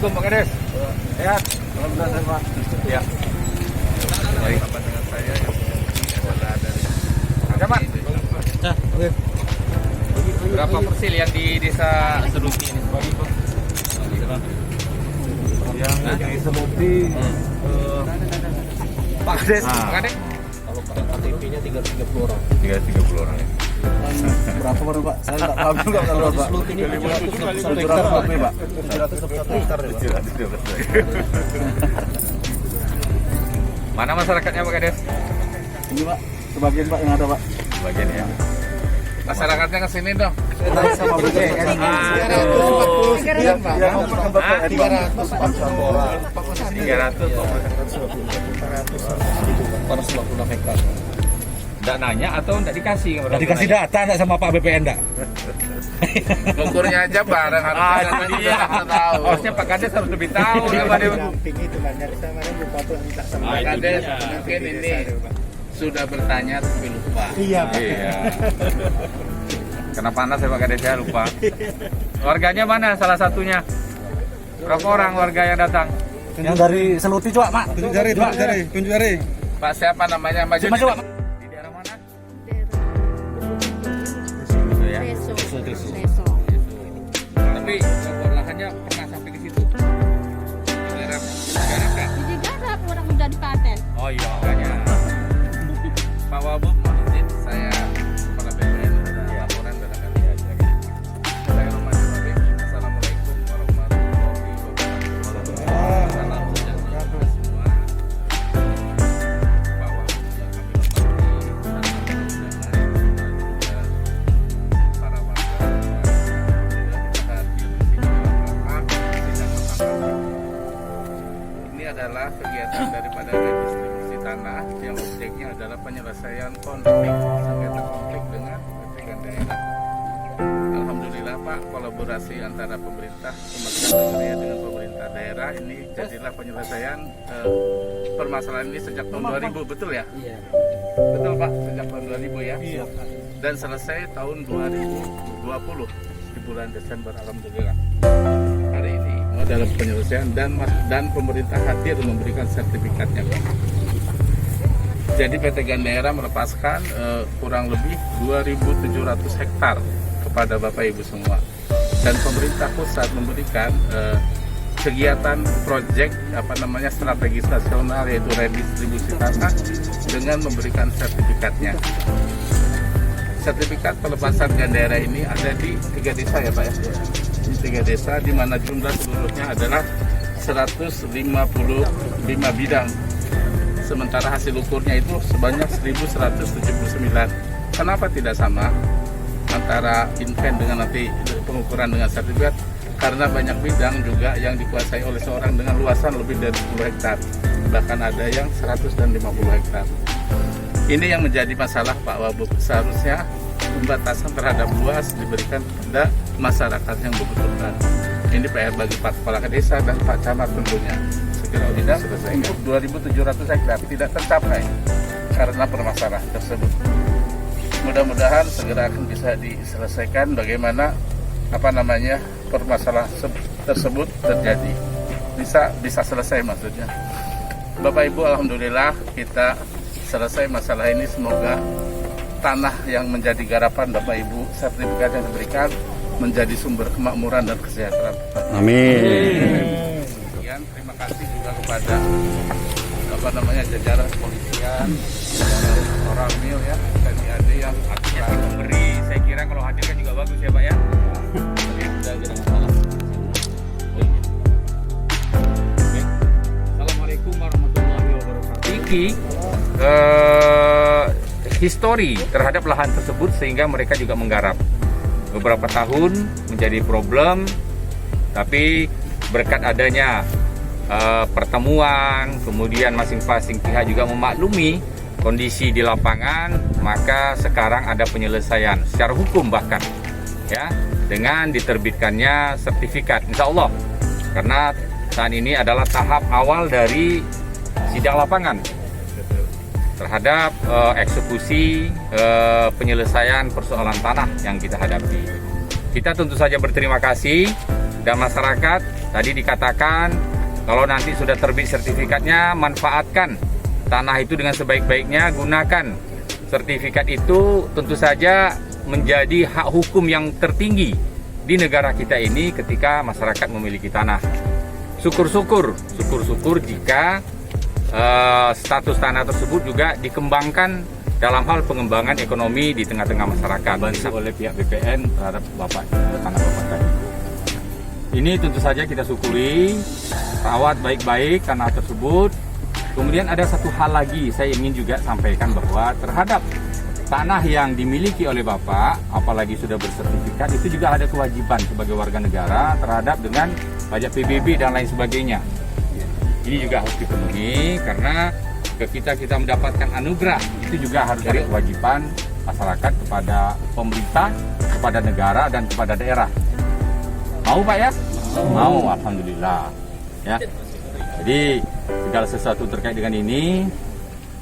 Assalamualaikum Pak Kades. Sehat. Alhamdulillah Pak. Ya. Baik. Sama dengan saya yang adalah dari Ada Pak. Oke. Berapa persil yang di desa Seluti ini? Yang di Seluti Pak Kades. Pak Kades. kalau KTP-nya 330 orang. 330 orang ya. Berapa orang Pak? Saya nggak paham juga kalau Pak. Seluti ini 700 hektar Pak. 721 hektar ya Pak. Mana masyarakatnya Pak Kades? Ini Pak, sebagian Pak yang ada Pak. Bagian ya. Masyarakatnya ke sini dong. Saya tanya sama BPN. 340 sekian Pak. Yang ngomong ke BPN 341 orang. 426 hektar. Nggak nanya atau nggak dikasih? Nggak dikasih data nggak sama Pak BPN nggak? Ngukurnya aja bareng Itu dia. Harusnya Pak Kades harus lebih tahu daripada Itu kan dari sama lupa tuh minta sama Ah, Pak itu Kades. dia. Mungkin ini sudah bertanya tapi lupa. iya Pak. Iya. Kena panas ya Pak Kades ya, lupa. Warganya mana salah satunya? Berapa orang warga yang datang? Yang dari Seluti coba Pak. Tunjuk jari. Pak siapa namanya? Maju. Coba coba. Di daerah mana? Leso. Tapi lahannya pernah sampai ke situ. Di daerah Garap kan? Jadi garap orang udah di paten. Oh iya, makanya. Pak Wabub, mohon izin saya kepala BPN ada laporan barangkali aja. Saya Roman Habib. Assalamualaikum warahmatullahi wabarakatuh. Salam sejahtera kita semua. Pak Wabub yang kami hormati, dan para warga kita hadir di sini dalam sidang bersama. Ini adalah kegiatan daripada redistribusi tanah yang objeknya adalah penyelesaian konflik sengketa konflik dengan kepentingan daerah. Alhamdulillah Pak, kolaborasi antara pemerintah Kementerian Agraria dengan pemerintah daerah ini jadilah penyelesaian permasalahan ini sejak tahun 2000, betul ya? Iya. Betul Pak, sejak tahun 2000 ya. Iya. Dan selesai tahun 2020 di bulan Desember, alhamdulillah. Hari ini dalam penyelesaian dan pemerintah hadir memberikan sertifikatnya Pak. Jadi PT Gandaera melepaskan kurang lebih 2.700 hektar kepada Bapak Ibu semua. Dan pemerintah pusat memberikan kegiatan proyek strategis nasional yaitu redistribusi tanah dengan memberikan sertifikatnya. Sertifikat pelepasan Gandaera ini ada di 3 desa ya Pak ya. Di 3 desa di mana jumlah seluruhnya adalah 155 bidang. Sementara hasil ukurnya itu sebanyak 1.179. Kenapa tidak sama antara invent dengan nanti pengukuran dengan sertifikat? Karena banyak bidang juga yang dikuasai oleh seorang dengan luasan lebih dari 10 hektar. Bahkan ada yang 100 dan 50 hektar. Ini yang menjadi masalah Pak Wabub. Seharusnya pembatasan terhadap luas diberikan kepada masyarakat yang membutuhkan. Ini PR bagi Pak Kepala Desa dan Pak Camat tentunya. Segera tidak selesai. 2.700 hektar tidak tercapai karena permasalahan tersebut. Mudah-mudahan segera akan bisa diselesaikan bagaimana permasalahan tersebut terjadi. Bisa selesai maksudnya. Bapak Ibu, alhamdulillah kita selesai masalah ini. Semoga tanah yang menjadi garapan Bapak Ibu, sertifikat yang diberikan menjadi sumber kemakmuran dan kesejahteraan. Amin. Kemudian terima kasih juga kepada jajaran kepolisian, jajaran Koramil ya, TNI AD yang yang memberi. Saya kira kalau hadir kan juga bagus ya Pak ya. sudah tidak masalah. Assalamualaikum warahmatullahi wabarakatuh. Iki histori terhadap lahan tersebut sehingga mereka juga menggarap. Beberapa tahun menjadi problem, tapi berkat adanya pertemuan, kemudian masing-masing pihak juga memaklumi kondisi di lapangan, maka sekarang ada penyelesaian secara hukum bahkan ya, dengan diterbitkannya sertifikat insya Allah, karena saat ini adalah tahap awal dari sidang lapangan terhadap eksekusi penyelesaian persoalan tanah yang kita hadapi. Kita tentu saja berterima kasih dan masyarakat Tadi dikatakan kalau nanti sudah terbit sertifikatnya, manfaatkan tanah itu dengan sebaik-baiknya, gunakan sertifikat itu. Tentu saja menjadi hak hukum yang tertinggi di negara kita ini ketika masyarakat memiliki tanah. Syukur-syukur jika status tanah tersebut juga dikembangkan dalam hal pengembangan ekonomi di tengah-tengah masyarakat. Bantu oleh pihak BPN terhadap Bapak, tanah Bapak tadi. Ini tentu saja kita syukuri, rawat baik-baik tanah tersebut. Kemudian ada satu hal lagi saya ingin juga sampaikan bahwa terhadap tanah yang dimiliki oleh Bapak, apalagi sudah bersertifikat, itu juga ada kewajiban sebagai warga negara terhadap dengan pajak PBB dan lain sebagainya. Ini juga harus dipenuhi karena ketika kita mendapatkan anugerah, itu juga harus ada kewajiban masyarakat kepada pemerintah, kepada negara, dan kepada daerah. Mau Pak ya? Mau, alhamdulillah. Ya. Jadi segala sesuatu terkait dengan ini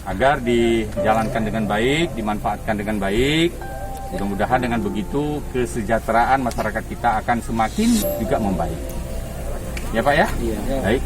agar dijalankan dengan baik, dimanfaatkan dengan baik. Mudah-mudahan dengan begitu kesejahteraan masyarakat kita akan semakin juga membaik. Ya Pak ya? Iya. Baik.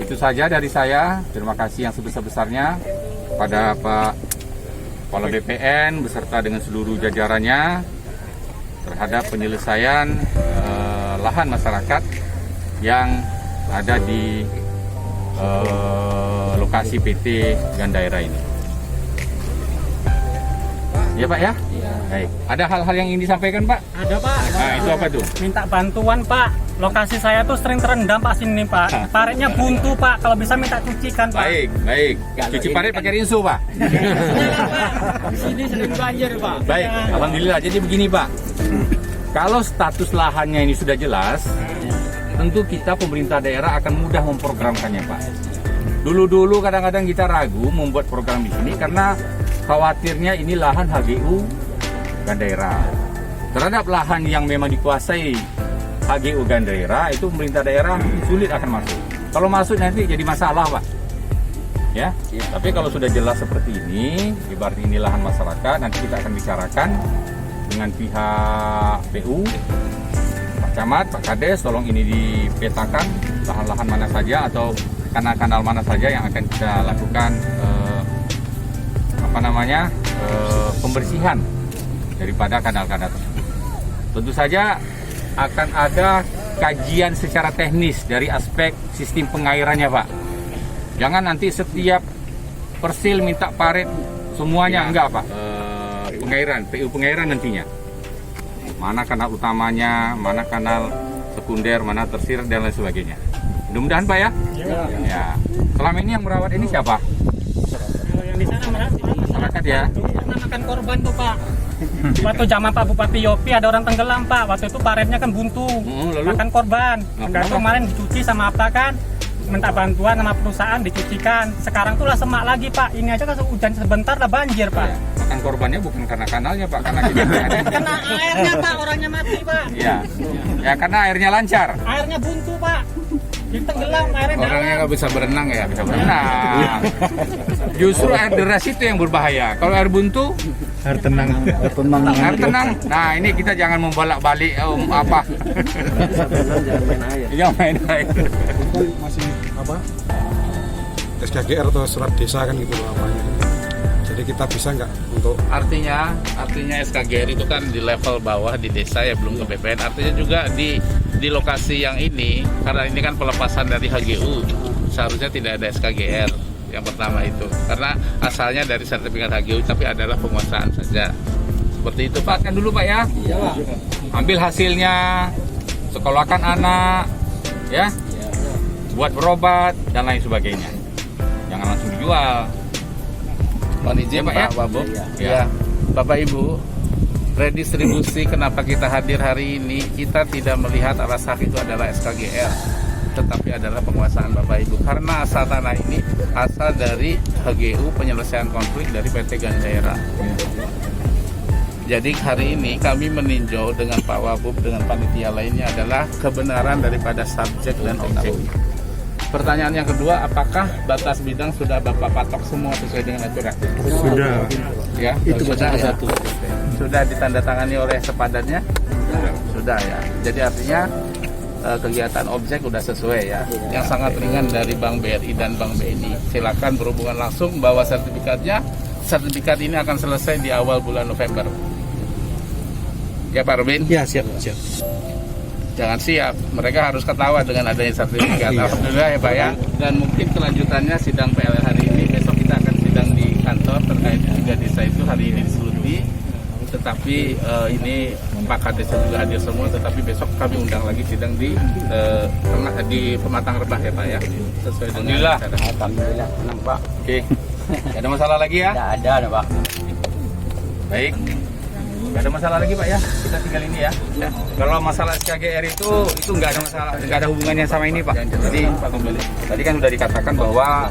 Itu saja dari saya. Terima kasih yang sebesar-besarnya kepada Pak Kepala BPN beserta dengan seluruh jajarannya terhadap penyelesaian lahan masyarakat yang ada di lokasi PT Gandaira ini. Ya Pak ya? Iya. Baik. Ada hal-hal yang ingin disampaikan Pak? Ada Pak. Nah itu apa tuh? Minta bantuan Pak. Lokasi saya tuh sering terendam Pak sini Pak. Paretnya buntu Pak. Kalau bisa minta cucikan Pak. Baik. Cuci paret pakai rinso Pak. Di sini sering banjir Pak. Baik. Alhamdulillah. Jadi begini Pak. Kalau status lahannya ini sudah jelas, tentu kita pemerintah daerah akan mudah memprogramkannya Pak. Dulu kadang-kadang kita ragu membuat program di sini karena khawatirnya ini lahan HGU Gandaira. Terhadap lahan yang memang dikuasai HGU Gandaira, itu pemerintah daerah sulit akan masuk. Kalau masuk nanti jadi masalah Pak. Ya. Tapi kalau sudah jelas seperti ini, ibarat ini lahan masyarakat, nanti kita akan bicarakan dengan pihak PU, Pak Camat, Pak Kades, tolong ini dipetakan lahan-lahan mana saja atau kanal-kanal mana saja yang akan kita lakukan pembersihan daripada kanal-kanal tersebut. Tentu saja akan ada kajian secara teknis dari aspek sistem pengairannya Pak. Jangan nanti setiap persil minta paret semuanya, enggak Pak. Pengairan, PU pengairan nantinya. Mana kanal utamanya, mana kanal sekunder, mana tersir dan lain sebagainya. Mudah-mudahan Pak ya. Ya. Selama ini yang merawat ini siapa? Kalau yang di sana Masyarakat ya. pernah makan korban tuh Pak. Waktu zaman Pak Bupati Yopi ada orang tenggelam Pak. Waktu itu paretnya kan buntu. Lalu? Makan korban. Nah, Enggak kenapa? kemarin dicuci sama apa kan? Minta bantuan sama perusahaan dicucikan. Sekarang tuh lah semak lagi Pak. Ini aja kan hujan sebentar lah banjir Pak. Ya. Makan korbannya bukan karena kanalnya Pak, karena kita Kena airnya Pak, orangnya mati Pak. Iya. Ya karena airnya lancar. Airnya buntu Pak. Tenggelam airnya dalam. Orangnya nggak bisa berenang ya? Bisa berenang. Justru air deras itu yang berbahaya. Kalau air buntu, Air tenang. air tenang. Nah ini kita jangan membolak-balik apa. Jangan main air. Masih apa SKGR atau surat desa kan gitu loh apanya. Jadi kita bisa nggak untuk Artinya SKGR itu kan di level bawah di desa ya, belum ke BPN. Artinya juga di lokasi yang ini, karena ini kan pelepasan dari HGU, seharusnya tidak ada SKGR yang pertama itu, karena asalnya dari sertifikat HGU tapi adalah penguasaan saja. Seperti itu Pak. Kan dulu Pak ya. Ambil hasilnya, sekolahkan anak, ya, buat berobat dan lain sebagainya. Jangan langsung dijual. Mohon izin Ya, Pak, ya? Pak Wabub. Ya. Ya. Bapak Ibu, redistribusi kenapa kita hadir hari ini, kita tidak melihat alasan itu adalah SKGR, tetapi adalah penguasaan Bapak Ibu. Karena asal tanah ini asal dari HGU penyelesaian konflik dari PT Gandaira. Jadi hari ini kami meninjau dengan Pak Wabub dengan panitia lainnya adalah kebenaran daripada subjek dan objek. Pertanyaan yang kedua, apakah batas bidang sudah Bapak patok semua sesuai dengan aturan? Sudah. Ya, itu sudah ya. Sudah ditandatangani oleh sepadannya? Sudah ya. Jadi artinya kegiatan objek udah sesuai ya. Yang sangat ringan dari Bank BRI dan Bank BNI. Silakan berhubungan langsung bawa sertifikatnya. Sertifikat ini akan selesai di awal bulan November. Ya Pak Robin? Ya, siap. Jangan siap, mereka harus ketawa dengan adanya sertifikat. Alhamdulillah ya Pak ya. Dan mungkin kelanjutannya sidang PLN hari ini, besok kita akan sidang di kantor terkait 3 desa itu hari ini di Seluti. Tetapi ini Pak Kades juga hadir semua, tetapi besok kami undang lagi sidang di Pematang Rebah ya Pak ya. Sesuai dengan acara. Alhamdulillah, senang Pak. Oke, nggak ada masalah lagi ya? Tidak ada Pak. Baik, nggak ada masalah lagi Pak ya. Kita tinggal ini ya. Kalau masalah SKGR itu nggak ada masalah, nggak ada hubungannya sama ini Pak. Jadi tadi kan sudah dikatakan bahwa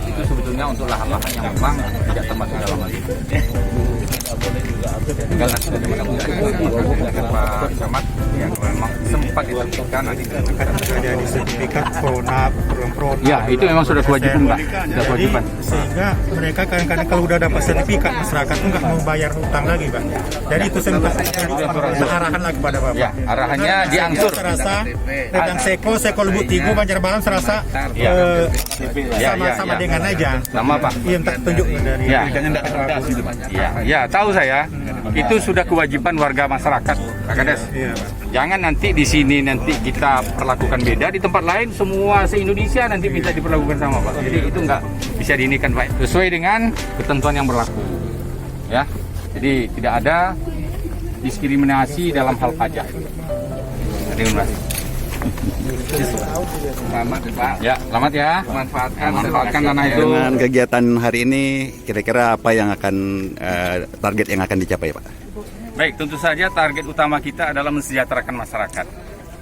itu sebetulnya untuk lahan-lahan yang memang tidak termasuk dalam hal itu. Tinggal nanti bagaimana Pak Camat yang memang sempat ditentukan nanti Akan ada di sertifikat pronap. ya itu memang sudah kewajiban Pak, sudah kewajiban. Sehingga mereka kadang-kadang kalau udah dapat sertifikat, masyarakat tuh nggak mau bayar hutang lagi, Pak. Jadi itu saya minta arahan lagi kepada Bapak. Ya, arahannya diangsur. Serasa Redang Seko Lubuk Tigo, Banjarbalam serasa sama dengan aja. Sama Pak. Iya, minta tunjuk dari Ya. Ya, tahu saya. Itu sudah kewajiban warga masyarakat, Pak Kades. Iya, Pak. Jangan nanti di sini nanti kita perlakukan beda, di tempat lain semua se-Indonesia nanti minta diperlakukan sama Pak. Jadi itu nggak bisa diinikan Pak. Sesuai dengan ketentuan yang berlaku. Ya. Jadi tidak ada diskriminasi dalam hal pajak. Terima kasih. Selamat Pak. Ya, selamat ya. Manfaatkan tanah itu. Dengan kegiatan hari ini, kira-kira apa yang akan target yang akan dicapai, Pak? Baik, tentu saja target utama kita adalah mensejahterakan masyarakat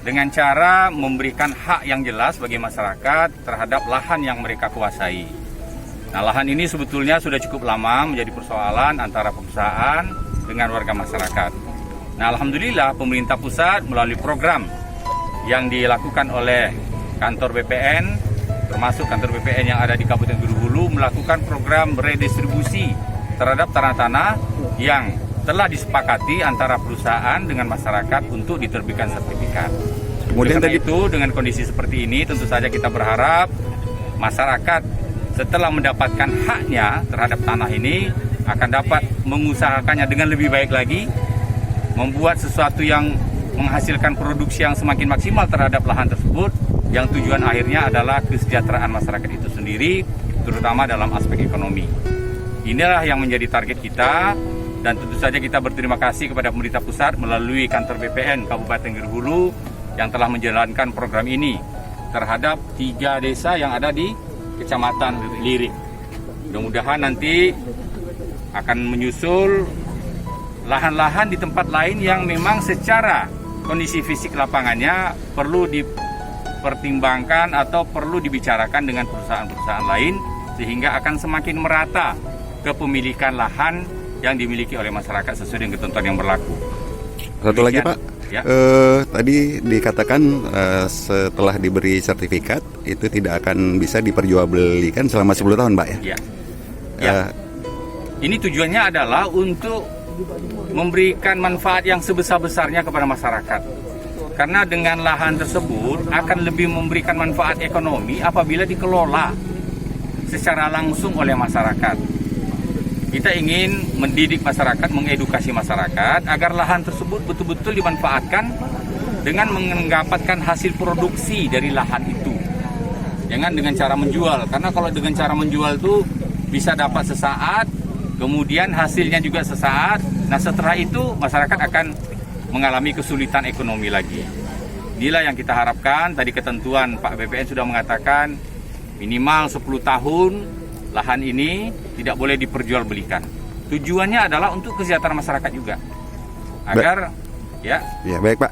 dengan cara memberikan hak yang jelas bagi masyarakat terhadap lahan yang mereka kuasai. Nah, lahan ini sebetulnya sudah cukup lama menjadi persoalan antara perusahaan dengan warga masyarakat. Nah, alhamdulillah pemerintah pusat melalui program yang dilakukan oleh kantor BPN, termasuk kantor BPN yang ada di Kabupaten Gunung melakukan program redistribusi terhadap tanah-tanah yang telah disepakati antara perusahaan dengan masyarakat untuk diterbitkan sertifikat. Kemudian Karena tadi itu dengan kondisi seperti ini tentu saja kita berharap masyarakat setelah mendapatkan haknya terhadap tanah ini akan dapat mengusahakannya dengan lebih baik lagi, membuat sesuatu yang menghasilkan produksi yang semakin maksimal terhadap lahan tersebut, yang tujuan akhirnya adalah kesejahteraan masyarakat itu sendiri, terutama dalam aspek ekonomi. Inilah yang menjadi target kita, dan tentu saja kita berterima kasih kepada pemerintah pusat melalui kantor BPN Kabupaten Gerhulu yang telah menjalankan program ini terhadap 3 desa yang ada di Kecamatan Lirik. Mudah-mudahan nanti akan menyusul lahan-lahan di tempat lain yang memang secara kondisi fisik lapangannya perlu dipertimbangkan atau perlu dibicarakan dengan perusahaan-perusahaan lain sehingga akan semakin merata kepemilikan lahan yang dimiliki oleh masyarakat sesuai dengan ketentuan yang berlaku. satu lagi, Pak. Ya. Tadi dikatakan setelah diberi sertifikat itu tidak akan bisa diperjualbelikan selama 10 tahun, Pak ya? Ya. Ya. Ini tujuannya adalah untuk memberikan manfaat yang sebesar-besarnya kepada masyarakat. Karena dengan lahan tersebut akan lebih memberikan manfaat ekonomi apabila dikelola secara langsung oleh masyarakat. Kita ingin mendidik masyarakat, mengedukasi masyarakat agar lahan tersebut betul-betul dimanfaatkan dengan mendapatkan hasil produksi dari lahan itu. Jangan dengan cara menjual, karena kalau dengan cara menjual itu bisa dapat sesaat, kemudian hasilnya juga sesaat. Nah, setelah itu masyarakat akan mengalami kesulitan ekonomi lagi. Inilah yang kita harapkan. Tadi ketentuan Pak BPN sudah mengatakan minimal 10 tahun lahan ini tidak boleh diperjualbelikan. Tujuannya adalah untuk kesejahteraan masyarakat juga. Agar ya. Ya, baik Pak.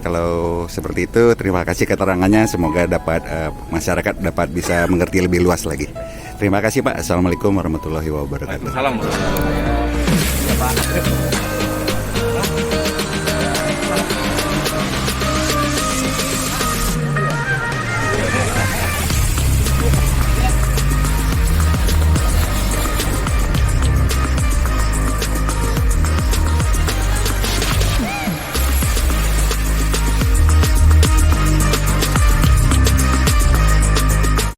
Kalau seperti itu, terima kasih keterangannya. Semoga dapat masyarakat dapat bisa mengerti lebih luas lagi. Terima kasih Pak. Assalamualaikum warahmatullahi wabarakatuh. Waalaikumsalam warahmatullahi wabarakatuh.